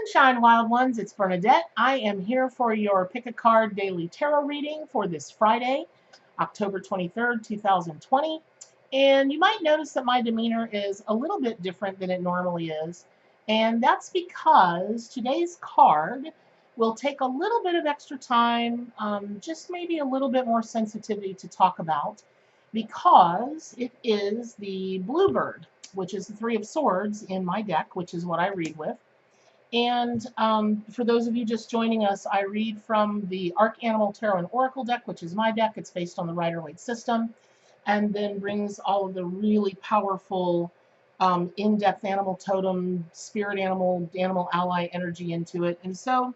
Sunshine, Wild Ones, it's Bernadette. I am here for your Pick a Card Daily Tarot reading for this Friday, October 23rd, 2020. And you might notice that my demeanor is a little bit different than it normally is. And that's because today's card will take a little bit of extra time, just maybe a little bit more sensitivity to talk about, because it is the Bluebird, which is the Three of Swords in my deck, which is what I read with. And for those of you just joining us, I read from the Arcanimal Tarot and Oracle deck, which is my deck. It's based on the Rider-Waite system, and then brings all of the really powerful in-depth animal totem, spirit animal, animal ally energy into it. And so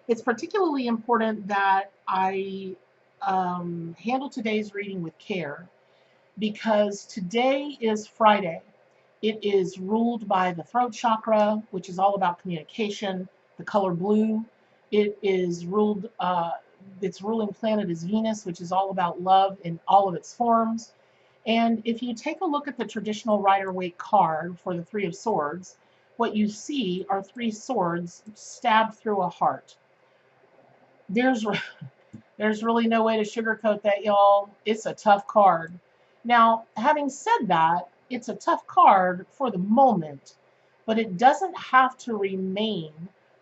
it's particularly important that I handle today's reading with care, because today is Friday. It is ruled by the throat chakra, which is all about communication, the color blue. It is ruled, its ruling planet is Venus, which is all about love in all of its forms. And if you take a look at the traditional Rider-Waite card for the Three of Swords, what you see are three swords stabbed through a heart. There's really no way to sugarcoat that, y'all. It's a tough card. Now, having said that, it's a tough card for the moment, but it doesn't have to remain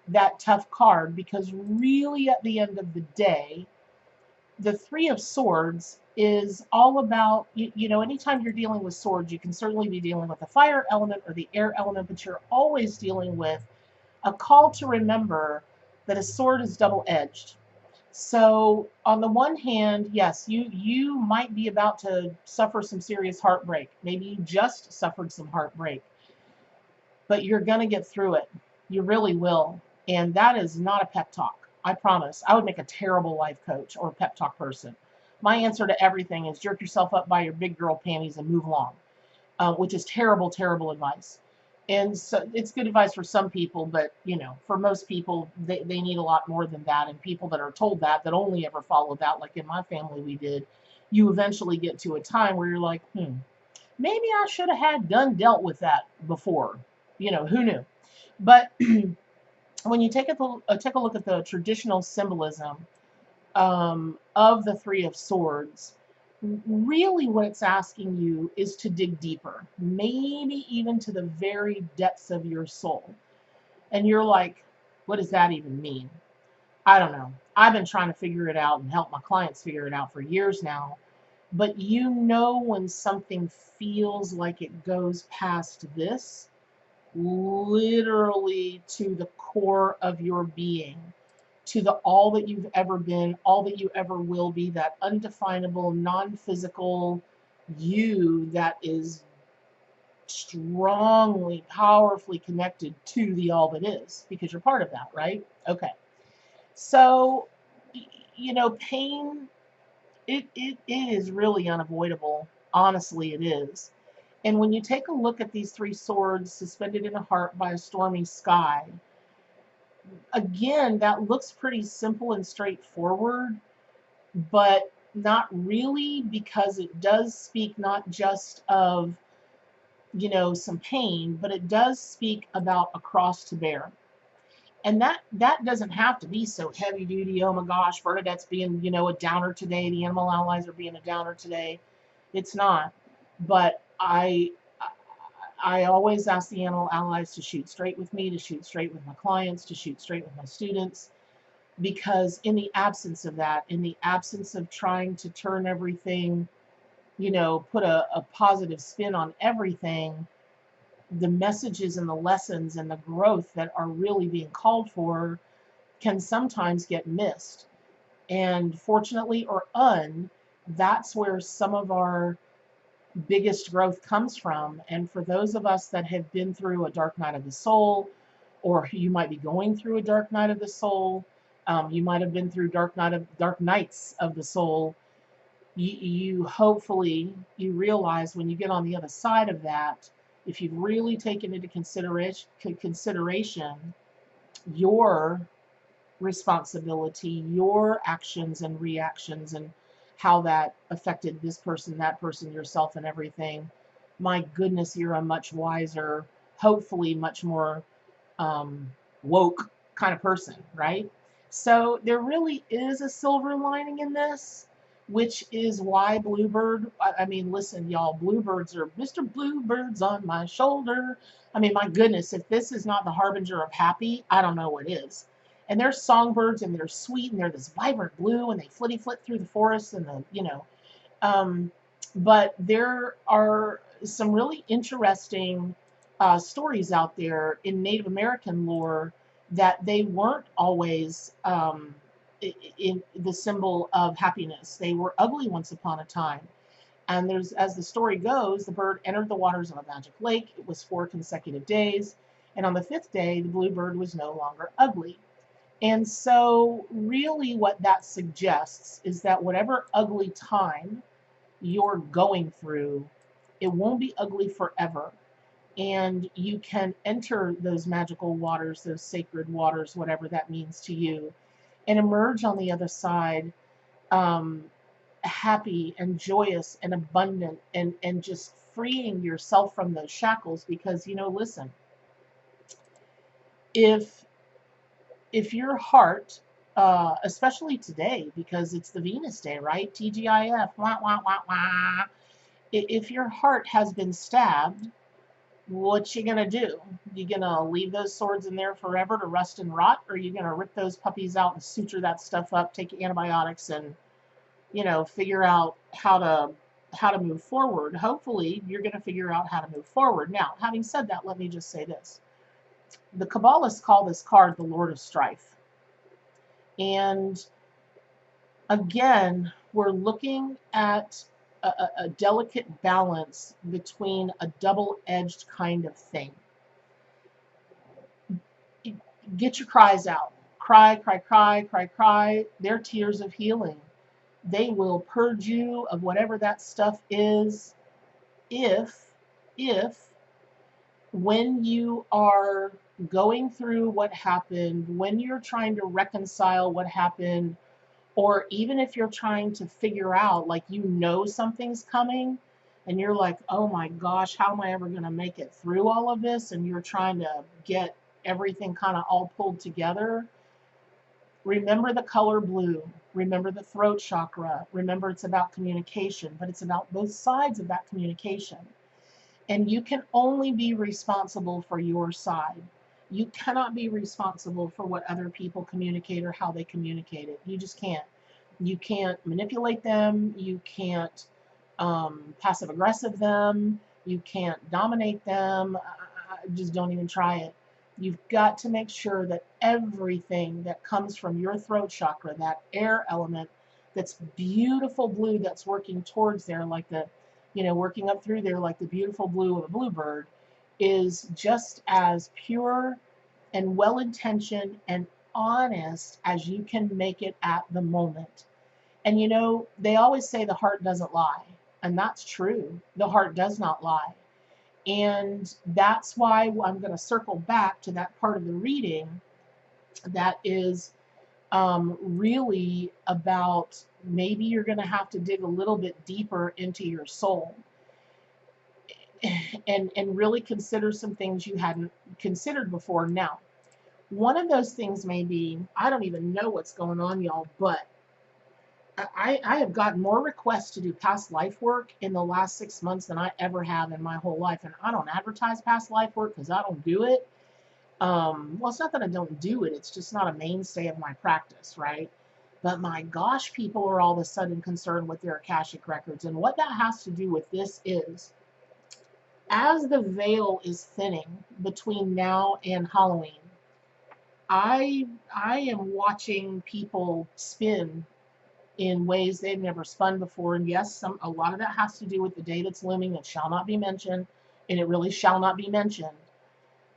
that tough card, because really at the end of the day, the Three of Swords is all about, anytime you're dealing with swords, you can certainly be dealing with the fire element or the air element, but you're always dealing with a call to remember that a sword is double-edged. So on the one hand, yes, you might be about to suffer some serious heartbreak. Maybe you just suffered some heartbreak, but you're going to get through it. You really will. And that is not a pep talk. I promise. I would make a terrible life coach or pep talk person. My answer to everything is jerk yourself up by your big girl panties and move along, which is terrible, terrible advice. And so it's good advice for some people, but for most people, they need a lot more than that. And people that are told that only ever follow that, like in my family we did, you eventually get to a time where you're like, maybe I should have dealt with that before. Who knew? But when you take a look at the traditional symbolism of the Three of Swords, really what it's asking you is to dig deeper, maybe even to the very depths of your soul. And you're like, what does that even mean? I don't know. I've been trying to figure it out and help my clients figure it out for years now. But when something feels like it goes past this, literally to the core of your being, to the all that you've ever been, all that you ever will be, that undefinable, non-physical you that is strongly, powerfully connected to the all that is, because you're part of that, right? Okay. So, pain, it is really unavoidable. Honestly, it is. And when you take a look at these three swords suspended in a heart by a stormy sky, again, that looks pretty simple and straightforward, but not really, because it does speak not just of, some pain, but it does speak about a cross to bear. And that doesn't have to be so heavy duty. Oh my gosh, Bernadette's being, a downer today. The animal allies are being a downer today. It's not. But I always ask the animal allies to shoot straight with me, to shoot straight with my clients, to shoot straight with my students, because in the absence of that, in the absence of trying to turn everything, put a positive spin on everything, the messages and the lessons and the growth that are really being called for can sometimes get missed. And fortunately or that's where some of our biggest growth comes from. And for those of us that have been through a dark night of the soul, or you might be going through a dark night of the soul, you might have been through dark nights of the soul, you hopefully you realize when you get on the other side of that, if you've really taken into consideration your responsibility, your actions and reactions, and how that affected this person, that person, yourself, and everything, my goodness, you're a much wiser, hopefully much more woke kind of person, right? So there really is a silver lining in this, which is why Bluebird, I mean, listen, y'all, Bluebirds are Mr. Bluebird's on my shoulder. I mean, my goodness, if this is not the harbinger of happy, I don't know what is. And they're songbirds and they're sweet and they're this vibrant blue and they flitty flit through the forest and um, but there are some really interesting stories out there in Native American lore that they weren't always in the symbol of happiness. They were ugly once upon a time. And there's, as the story goes, the bird entered the waters of a magic lake. It was 4 consecutive days. And on the fifth day, the bluebird was no longer ugly. And so, really, what that suggests is that whatever ugly time you're going through, it won't be ugly forever. And you can enter those magical waters, those sacred waters, whatever that means to you, and emerge on the other side um, happy and joyous and abundant and just freeing yourself from those shackles. Because, listen, if your heart, especially today, because it's the Venus day, right? TGIF, wah, wah, wah, wah. If your heart has been stabbed, what you gonna do? You gonna leave those swords in there forever to rust and rot, or you gonna rip those puppies out and suture that stuff up, take antibiotics, and figure out how to move forward? Hopefully, you're gonna figure out how to move forward. Now, having said that, let me just say this: the Kabbalists call this card the Lord of Strife, and again, we're looking at a delicate balance between a double-edged kind of thing. Get your cries out. Cry, cry, cry, cry, cry. They're tears of healing. They will purge you of whatever that stuff is if when you are going through what happened, when you're trying to reconcile what happened, or even if you're trying to figure out, like, something's coming and you're like, oh my gosh, how am I ever going to make it through all of this? And you're trying to get everything kind of all pulled together. Remember the color blue. Remember the throat chakra. Remember, it's about communication, but it's about both sides of that communication. And you can only be responsible for your side. You cannot be responsible for what other people communicate or how they communicate it. You just can't. You can't manipulate them. You can't passive aggressive them. You can't dominate them. Just don't even try it. You've got to make sure that everything that comes from your throat chakra, that air element, that's beautiful blue, that's working towards there, like working up through there like the beautiful blue of a bluebird, is just as pure and well-intentioned and honest as you can make it at the moment. And they always say the heart doesn't lie, and that's true. The heart does not lie. And that's why I'm going to circle back to that part of the reading that is really about, maybe you're going to have to dig a little bit deeper into your soul and really consider some things you hadn't considered before. Now, one of those things may be, I don't even know what's going on, y'all, but I have gotten more requests to do past life work in the last 6 months than I ever have in my whole life. And I don't advertise past life work because I don't do it. Well, it's not that I don't do it. It's just not a mainstay of my practice, right? But my gosh, people are all of a sudden concerned with their Akashic records. And what that has to do with this is, as the veil is thinning between now and Halloween, I am watching people spin in ways they've never spun before. And yes, a lot of that has to do with the day that's looming that shall not be mentioned, and it really shall not be mentioned.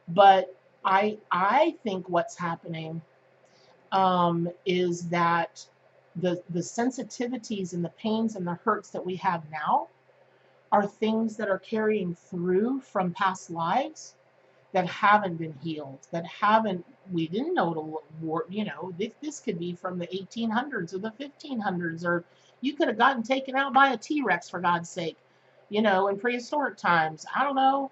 But I think what's happening is that the sensitivities and the pains and the hurts that we have now are things that are carrying through from past lives that haven't been healed, we didn't know to, this could be from the 1800s or the 1500s, or you could have gotten taken out by a T-Rex, for God's sake, in prehistoric times. I don't know.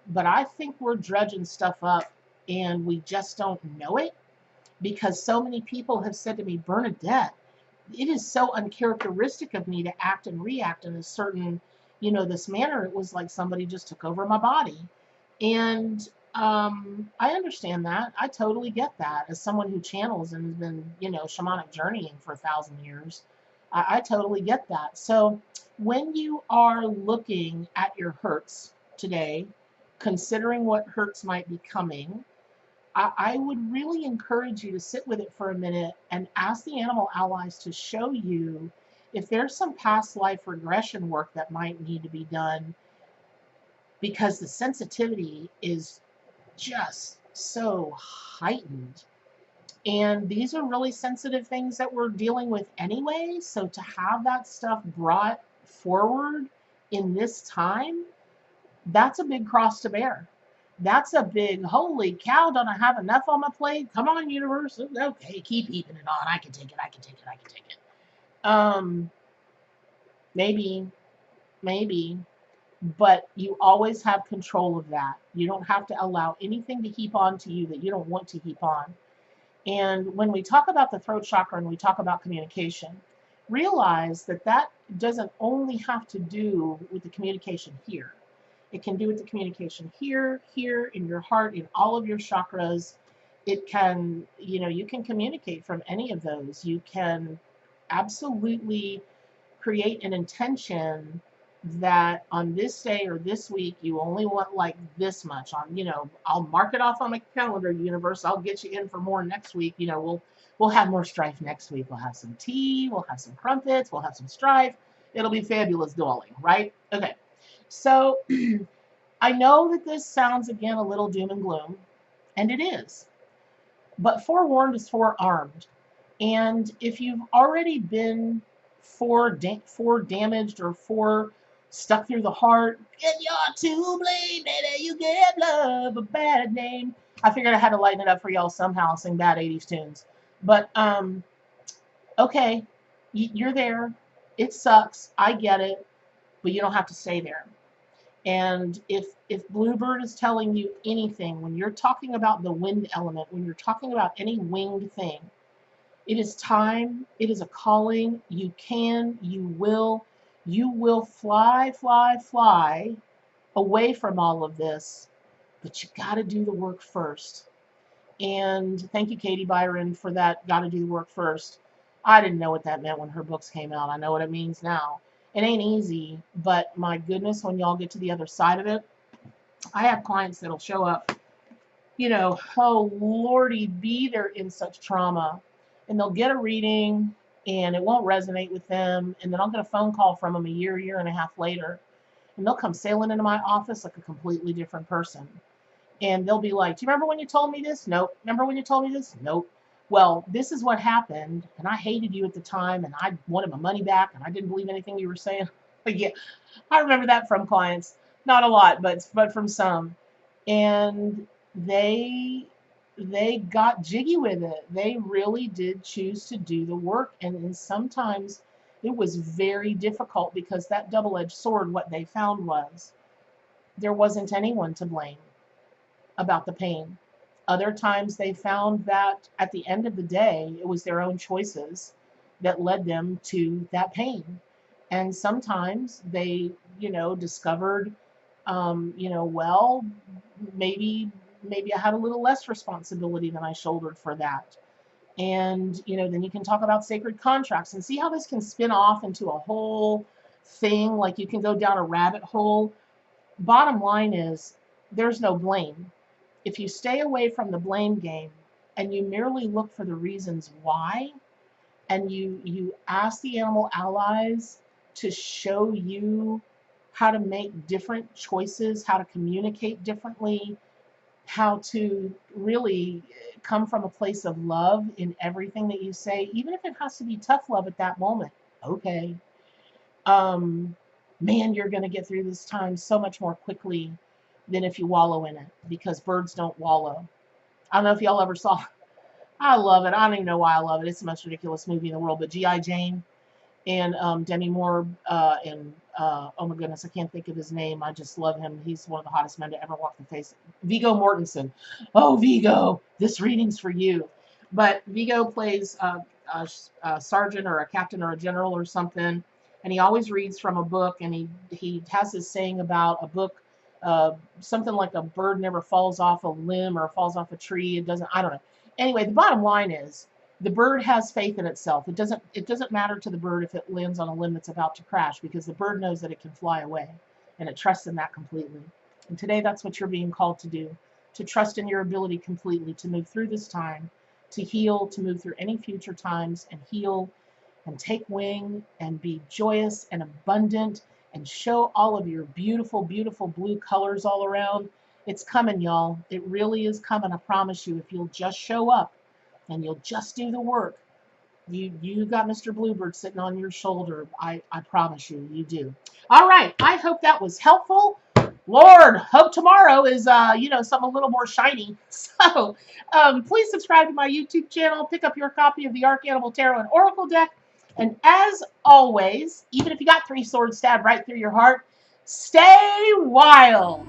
But I think we're dredging stuff up and we just don't know it because so many people have said to me, Bernadette, it is so uncharacteristic of me to act and react in a certain, this manner. It was like somebody just took over my body. And I understand that. I totally get that. As someone who channels and has been, shamanic journeying for 1,000 years, I totally get that. So when you are looking at your hurts today, considering what hurts might be coming, I would really encourage you to sit with it for a minute and ask the animal allies to show you if there's some past life regression work that might need to be done, because the sensitivity is just so heightened. And these are really sensitive things that we're dealing with anyway. So to have that stuff brought forward in this time, that's a big cross to bear. That's a big, holy cow, don't I have enough on my plate? Come on, universe. Okay, keep heaping it on. I can take it, I can take it, I can take it. Um, maybe, maybe, but you always have control of that. You don't have to allow anything to heap on to you that you don't want to heap on. And when we talk about the throat chakra and we talk about communication, realize that that doesn't only have to do with the communication here. It can do with the communication here, here, in your heart, in all of your chakras. It can, you can communicate from any of those. You can absolutely create an intention that on this day or this week you only want like this much on, I'll mark it off on my calendar, universe. I'll get you in for more next week. We'll have more strife next week. We'll have some tea, we'll have some crumpets, we'll have some strife. It'll be fabulous, darling, right? Okay. So I know that this sounds again a little doom and gloom, and it is. But forewarned is forearmed. And if you've already been damaged or stuck through the heart, and you're to blame, baby, you give love a bad name. I figured I had to lighten it up for y'all somehow, sing bad 80s tunes. But okay, you're there. It sucks. I get it, but you don't have to stay there. And if Bluebird is telling you anything, when you're talking about the wind element, when you're talking about any winged thing, it is time, it is a calling. You will fly, fly, fly away from all of this, but you got to do the work first. And thank you, Katie Byron, for that. Got to do the work first. I didn't know what that meant when her books came out. I know what it means now. It ain't easy, but my goodness, when y'all get to the other side of it, I have clients that'll show up, oh Lordy be, they're in such trauma, and they'll get a reading and it won't resonate with them, and then I'll get a phone call from them a year and a half later, and they'll come sailing into my office like a completely different person. And they'll be like, do you remember when you told me this? Nope. Remember when you told me this? Nope. Well, this is what happened, and I hated you at the time, and I wanted my money back, and I didn't believe anything you were saying. But yeah, I remember that from clients. Not a lot, but from some. And they got jiggy with it. They really did choose to do the work, and sometimes it was very difficult because that double-edged sword, what they found was there wasn't anyone to blame about the pain. Other times they found that at the end of the day, it was their own choices that led them to that pain. And sometimes they, discovered, well, maybe I had a little less responsibility than I shouldered for that. And, then you can talk about sacred contracts and see how this can spin off into a whole thing. Like you can go down a rabbit hole. Bottom line is there's no blame. If you stay away from the blame game and you merely look for the reasons why, and you ask the animal allies to show you how to make different choices, how to communicate differently, how to really come from a place of love in everything that you say, even if it has to be tough love at that moment. Okay. Man, you're going to get through this time so much more quickly than if you wallow in it, because birds don't wallow. I don't know if y'all ever saw, I love it. I don't even know why I love it. It's the most ridiculous movie in the world, but G.I. Jane. and Demi Moore, and oh my goodness, I can't think of his name. I just love him. He's one of the hottest men to ever walk the face. Viggo Mortensen. Oh, Viggo, this reading's for you. But Viggo plays a sergeant or a captain or a general or something, and he always reads from a book. And he has this saying about a book, something like a bird never falls off a limb or falls off a tree. It doesn't. I don't know. Anyway, the bottom line is the bird has faith in itself. It doesn't matter to the bird if it lands on a limb that's about to crash, because the bird knows that it can fly away, and it trusts in that completely. And today that's what you're being called to do, to trust in your ability completely to move through this time, to heal, to move through any future times and heal and take wing and be joyous and abundant and show all of your beautiful, beautiful blue colors all around. It's coming, y'all. It really is coming. I promise you, if you'll just show up and you'll just do the work. You got Mr. Bluebird sitting on your shoulder. I promise you, you do. All right. I hope that was helpful. Lord, hope tomorrow is something a little more shiny. So please subscribe to my YouTube channel. Pick up your copy of the Arc Animal Tarot and Oracle deck. And as always, even if you got 3 swords stabbed right through your heart, stay wild.